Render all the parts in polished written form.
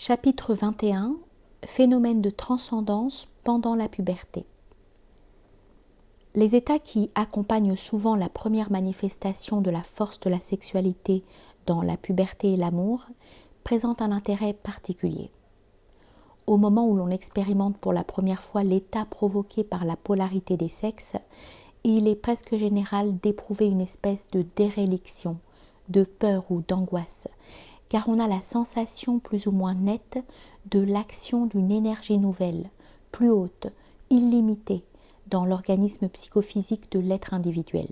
Chapitre 21. Phénomène de transcendance pendant la puberté. Les états qui accompagnent souvent la première manifestation de la force de la sexualité dans la puberté et l'amour présentent un intérêt particulier. Au moment où l'on expérimente pour la première fois l'état provoqué par la polarité des sexes, il est presque général d'éprouver une espèce de déréliction, de peur ou d'angoisse, car on a la sensation plus ou moins nette de l'action d'une énergie nouvelle, plus haute, illimitée, dans l'organisme psychophysique de l'être individuel.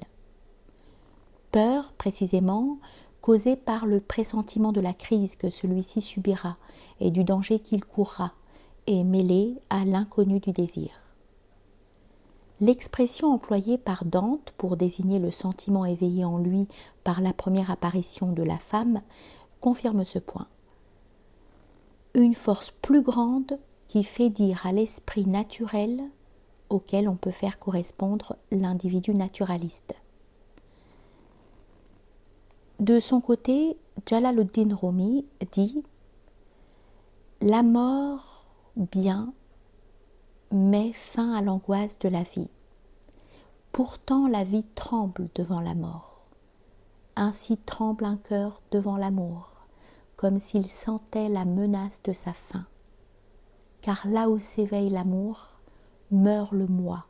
Peur, précisément, causée par le pressentiment de la crise que celui-ci subira et du danger qu'il courra, et mêlée à l'inconnu du désir. L'expression employée par Dante pour désigner le sentiment éveillé en lui par la première apparition de la femme confirme ce point. Une force plus grande qui fait dire à l'esprit naturel auquel on peut faire correspondre l'individu naturaliste. De son côté, Jalaluddin Rumi dit « La mort, bien, met fin à l'angoisse de la vie. Pourtant la vie tremble devant la mort. Ainsi tremble un cœur devant l'amour, comme s'il sentait la menace de sa fin. Car là où s'éveille l'amour, meurt le moi,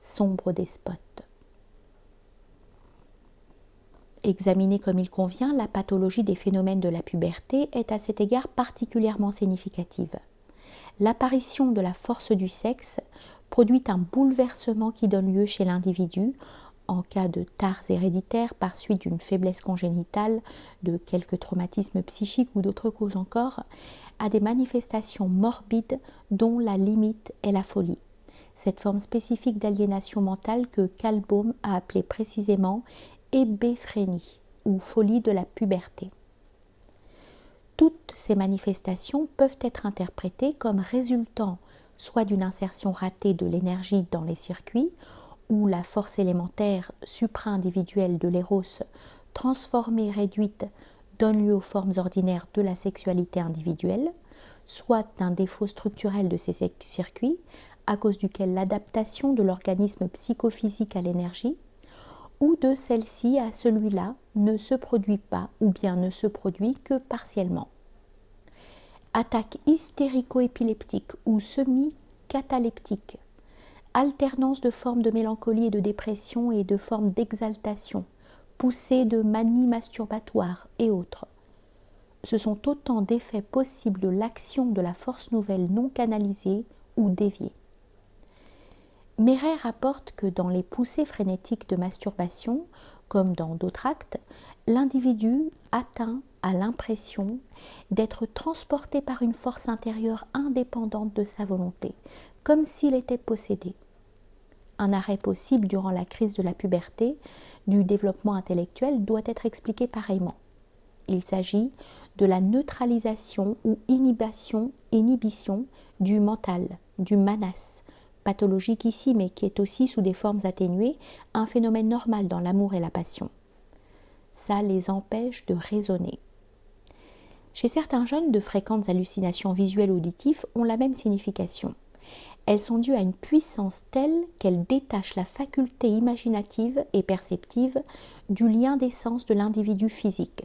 sombre despote. » Examinée comme il convient, la pathologie des phénomènes de la puberté est à cet égard particulièrement significative. L'apparition de la force du sexe produit un bouleversement qui donne lieu chez l'individu, en cas de tares héréditaires par suite d'une faiblesse congénitale, de quelques traumatismes psychiques ou d'autres causes encore, à des manifestations morbides dont la limite est la folie. Cette forme spécifique d'aliénation mentale que Kalbaum a appelée précisément hébéphrénie ou folie de la puberté. Toutes ces manifestations peuvent être interprétées comme résultant soit d'une insertion ratée de l'énergie dans les circuits, où la force élémentaire supra-individuelle de l'éros, transformée, réduite, donne lieu aux formes ordinaires de la sexualité individuelle, soit d'un défaut structurel de ces circuits, à cause duquel l'adaptation de l'organisme psychophysique à l'énergie, ou de celle-ci à celui-là ne se produit pas ou bien ne se produit que partiellement. Attaque hystérico-épileptique ou semi-cataleptique, alternance de formes de mélancolie et de dépression et de formes d'exaltation, poussée de manie masturbatoire et autres. Ce sont autant d'effets possibles de l'action de la force nouvelle non canalisée ou déviée. Méret rapporte que dans les poussées frénétiques de masturbation, comme dans d'autres actes, l'individu atteint à l'impression d'être transporté par une force intérieure indépendante de sa volonté, comme s'il était possédé. Un arrêt possible durant la crise de la puberté du développement intellectuel doit être expliqué pareillement. Il s'agit de la neutralisation ou inhibition du mental, du manas, pathologique ici mais qui est aussi sous des formes atténuées, un phénomène normal dans l'amour et la passion. Ça les empêche de raisonner. Chez certains jeunes, de fréquentes hallucinations visuelles auditives ont la même signification. Elles sont dues à une puissance telle qu'elles détachent la faculté imaginative et perceptive du lien des sens de l'individu physique,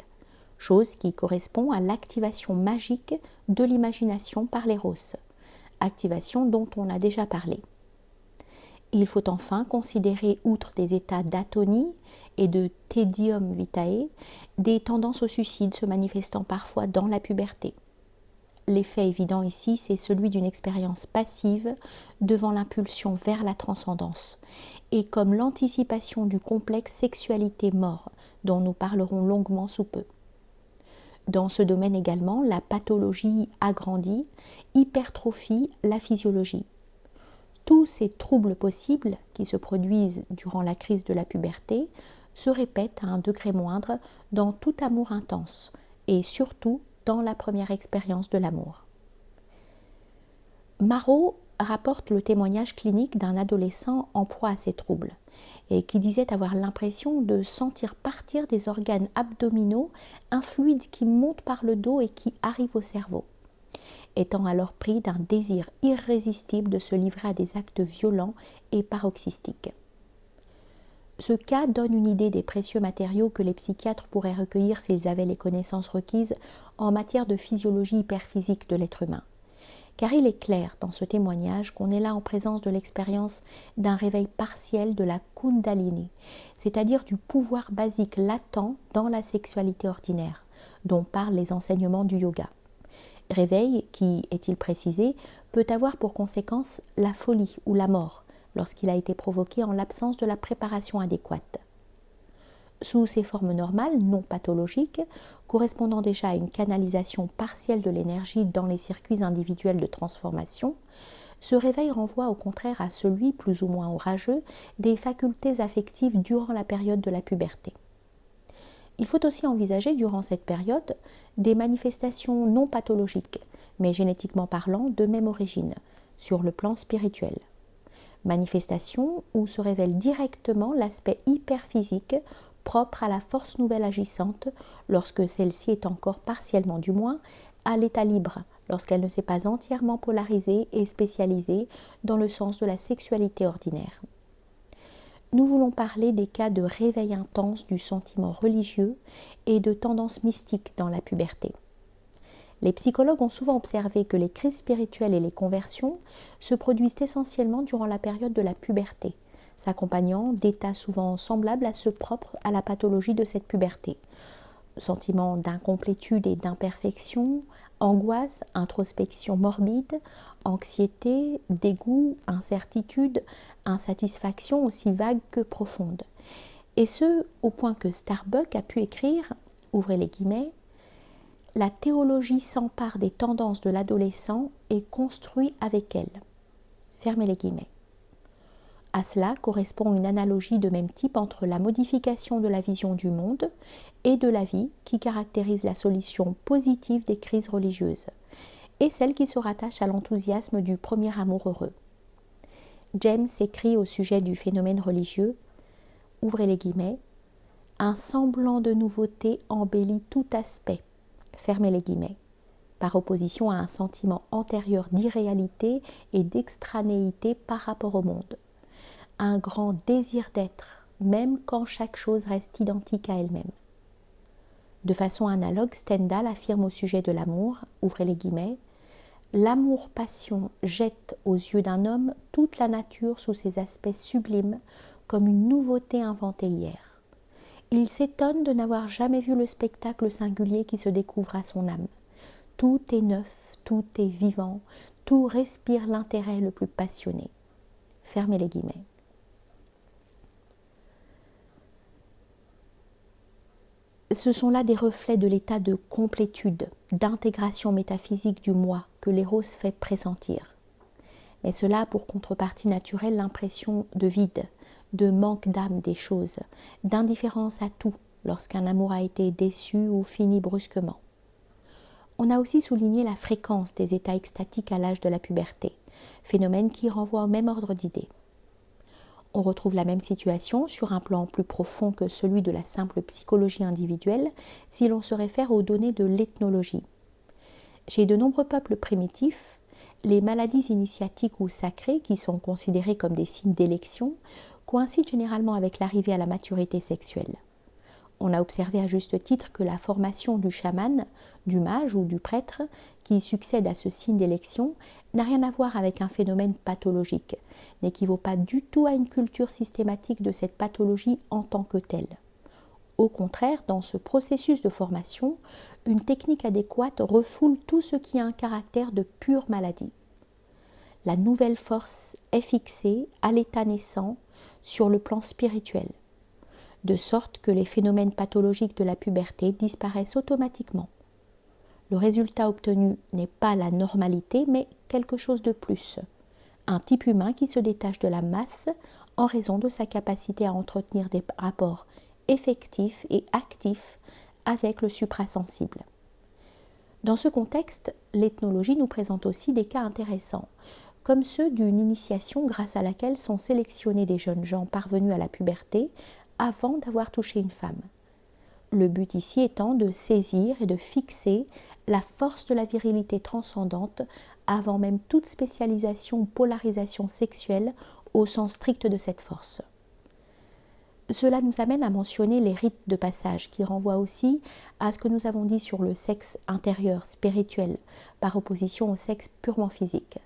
chose qui correspond à l'activation magique de l'imagination par l'éros, activation dont on a déjà parlé. Il faut enfin considérer, outre des états d'atonie et de tedium vitae, des tendances au suicide se manifestant parfois dans la puberté. L'effet évident ici, c'est celui d'une expérience passive devant l'impulsion vers la transcendance, et comme l'anticipation du complexe sexualité-mort, dont nous parlerons longuement sous peu. Dans ce domaine également, la pathologie agrandit, hypertrophie la physiologie. Tous ces troubles possibles qui se produisent durant la crise de la puberté se répètent à un degré moindre dans tout amour intense et surtout dans la première expérience de l'amour. Marot rapporte le témoignage clinique d'un adolescent en proie à ces troubles et qui disait avoir l'impression de sentir partir des organes abdominaux un fluide qui monte par le dos et qui arrive au cerveau. étant alors pris d'un désir irrésistible de se livrer à des actes violents et paroxystiques. Ce cas donne une idée des précieux matériaux que les psychiatres pourraient recueillir s'ils avaient les connaissances requises en matière de physiologie hyperphysique de l'être humain. Car il est clair dans ce témoignage qu'on est là en présence de l'expérience d'un réveil partiel de la Kundalini, c'est-à-dire du pouvoir basique latent dans la sexualité ordinaire, dont parlent les enseignements du yoga. Réveil qui, est-il précisé, peut avoir pour conséquence la folie ou la mort, lorsqu'il a été provoqué en l'absence de la préparation adéquate. Sous ses formes normales, non pathologiques, correspondant déjà à une canalisation partielle de l'énergie dans les circuits individuels de transformation, ce réveil renvoie au contraire à celui, plus ou moins orageux, des facultés affectives durant la période de la puberté. Il faut aussi envisager durant cette période des manifestations non pathologiques, mais génétiquement parlant de même origine, sur le plan spirituel. Manifestation où se révèle directement l'aspect hyperphysique propre à la force nouvelle agissante lorsque celle-ci est encore partiellement du moins à l'état libre, lorsqu'elle ne s'est pas entièrement polarisée et spécialisée dans le sens de la sexualité ordinaire. Nous voulons parler des cas de réveil intense du sentiment religieux et de tendances mystiques dans la puberté. Les psychologues ont souvent observé que les crises spirituelles et les conversions se produisent essentiellement durant la période de la puberté, s'accompagnant d'états souvent semblables à ceux propres à la pathologie de cette puberté. Sentiments d'incomplétude et d'imperfection, angoisse, introspection morbide, anxiété, dégoût, incertitude, insatisfaction aussi vague que profonde. Et ce, au point que Starbuck a pu écrire, ouvrez les guillemets, la théologie s'empare des tendances de l'adolescent et construit avec elles. Fermez les guillemets. À cela correspond une analogie de même type entre la modification de la vision du monde et de la vie qui caractérise la solution positive des crises religieuses et celle qui se rattache à l'enthousiasme du premier amour heureux. James écrit au sujet du phénomène religieux, ouvrez les guillemets, un semblant de nouveauté embellit tout aspect. Fermez les guillemets, par opposition à un sentiment antérieur d'irréalité et d'extranéité par rapport au monde. Un grand désir d'être, même quand chaque chose reste identique à elle-même. De façon analogue, Stendhal affirme au sujet de l'amour, ouvrez les guillemets, l'amour-passion jette aux yeux d'un homme toute la nature sous ses aspects sublimes comme une nouveauté inventée hier. Il s'étonne de n'avoir jamais vu le spectacle singulier qui se découvre à son âme. Tout est neuf, tout est vivant, tout respire l'intérêt le plus passionné. Fermez les guillemets. Ce sont là des reflets de l'état de complétude, d'intégration métaphysique du moi que l'Éros fait pressentir. Mais cela a pour contrepartie naturelle l'impression de vide, de manque d'âme des choses, d'indifférence à tout lorsqu'un amour a été déçu ou fini brusquement. On a aussi souligné la fréquence des états extatiques à l'âge de la puberté, phénomène qui renvoie au même ordre d'idées. On retrouve la même situation sur un plan plus profond que celui de la simple psychologie individuelle si l'on se réfère aux données de l'ethnologie. Chez de nombreux peuples primitifs, les maladies initiatiques ou sacrées, qui sont considérées comme des signes d'élection, coïncident généralement avec l'arrivée à la maturité sexuelle. On a observé à juste titre que la formation du chaman, du mage ou du prêtre, qui succède à ce signe d'élection, n'a rien à voir avec un phénomène pathologique, n'équivaut pas du tout à une culture systématique de cette pathologie en tant que telle. Au contraire, dans ce processus de formation, une technique adéquate refoule tout ce qui a un caractère de pure maladie. La nouvelle force est fixée à l'état naissant sur le plan spirituel, de sorte que les phénomènes pathologiques de la puberté disparaissent automatiquement. Le résultat obtenu n'est pas la normalité, mais quelque chose de plus, un type humain qui se détache de la masse en raison de sa capacité à entretenir des rapports effectifs et actifs avec le suprasensible. Dans ce contexte, l'ethnologie nous présente aussi des cas intéressants, comme ceux d'une initiation grâce à laquelle sont sélectionnés des jeunes gens parvenus à la puberté avant d'avoir touché une femme. Le but ici étant de saisir et de fixer la force de la virilité transcendante avant même toute spécialisation ou polarisation sexuelle au sens strict de cette force. Cela nous amène à mentionner les rites de passage qui renvoient aussi à ce que nous avons dit sur le sexe intérieur, spirituel, par opposition au sexe purement physique.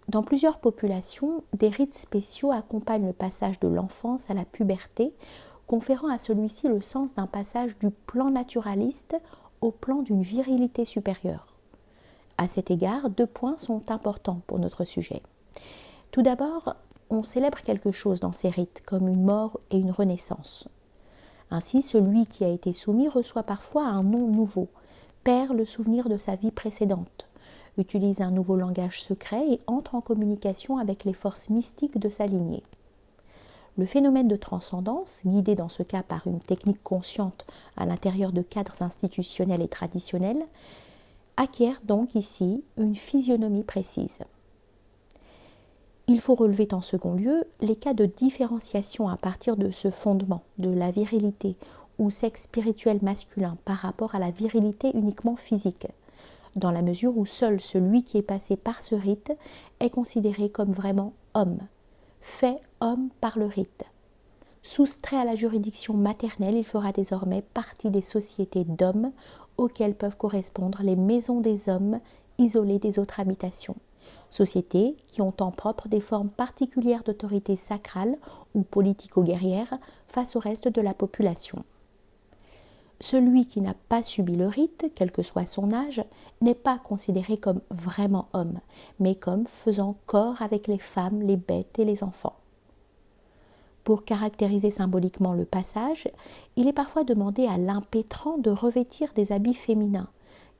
Dans plusieurs populations, des rites spéciaux accompagnent le passage de l'enfance à la puberté, conférant à celui-ci le sens d'un passage du plan naturaliste au plan d'une virilité supérieure. À cet égard, 2 points sont importants pour notre sujet. Tout d'abord, on célèbre quelque chose dans ces rites, comme une mort et une renaissance. Ainsi, celui qui a été soumis reçoit parfois un nom nouveau, perd le souvenir de sa vie précédente, utilise un nouveau langage secret et entre en communication avec les forces mystiques de sa lignée. Le phénomène de transcendance, guidé dans ce cas par une technique consciente à l'intérieur de cadres institutionnels et traditionnels, acquiert donc ici une physionomie précise. Il faut relever en second lieu les cas de différenciation à partir de ce fondement de la virilité ou sexe spirituel masculin par rapport à la virilité uniquement physique, dans la mesure où seul celui qui est passé par ce rite est considéré comme vraiment homme, fait homme par le rite. Soustrait à la juridiction maternelle, il fera désormais partie des sociétés d'hommes auxquelles peuvent correspondre les maisons des hommes isolées des autres habitations. Sociétés qui ont en propre des formes particulières d'autorité sacrale ou politico-guerrière face au reste de la population. Celui qui n'a pas subi le rite, quel que soit son âge, n'est pas considéré comme vraiment homme, mais comme faisant corps avec les femmes, les bêtes et les enfants. Pour caractériser symboliquement le passage, il est parfois demandé à l'impétrant de revêtir des habits féminins,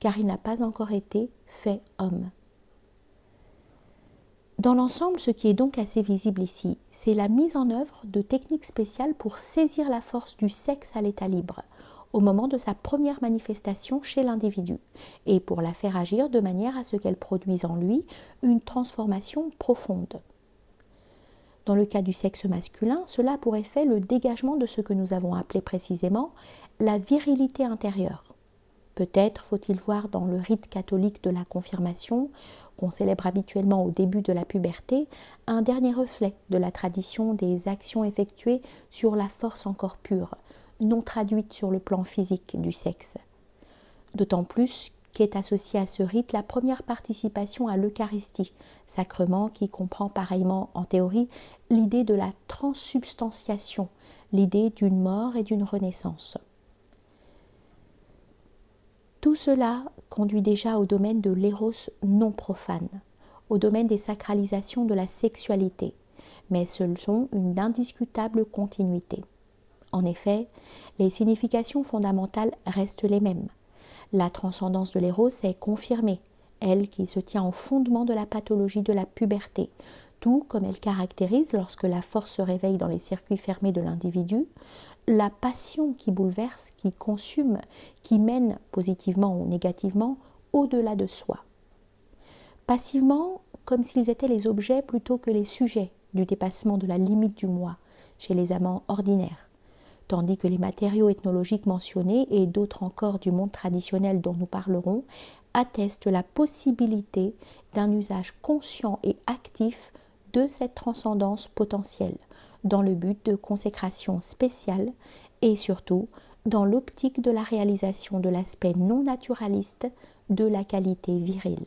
car il n'a pas encore été fait homme. Dans l'ensemble, ce qui est donc assez visible ici, c'est la mise en œuvre de techniques spéciales pour saisir la force du sexe à l'état libre, au moment de sa première manifestation chez l'individu, et pour la faire agir de manière à ce qu'elle produise en lui une transformation profonde. Dans le cas du sexe masculin, cela a pour effet le dégagement de ce que nous avons appelé précisément la virilité intérieure. Peut-être faut-il voir dans le rite catholique de la confirmation, qu'on célèbre habituellement au début de la puberté, un dernier reflet de la tradition des actions effectuées sur la force encore pure, non traduite sur le plan physique du sexe. D'autant plus qu'est associée à ce rite la première participation à l'Eucharistie, sacrement qui comprend pareillement en théorie l'idée de la transsubstantiation, l'idée d'une mort et d'une renaissance. Tout cela conduit déjà au domaine de l'éros non profane, au domaine des sacralisations de la sexualité, mais ce sont une indiscutable continuité. En effet, les significations fondamentales restent les mêmes. La transcendance de l'éros est confirmée, elle qui se tient au fondement de la pathologie de la puberté, tout comme elle caractérise, lorsque la force se réveille dans les circuits fermés de l'individu, la passion qui bouleverse, qui consume, qui mène positivement ou négativement au-delà de soi. Passivement, comme s'ils étaient les objets plutôt que les sujets du dépassement de la limite du moi chez les amants ordinaires, tandis que les matériaux ethnologiques mentionnés et d'autres encore du monde traditionnel dont nous parlerons attestent la possibilité d'un usage conscient et actif de cette transcendance potentielle, dans le but de consécration spéciale et surtout dans l'optique de la réalisation de l'aspect non naturaliste de la qualité virile.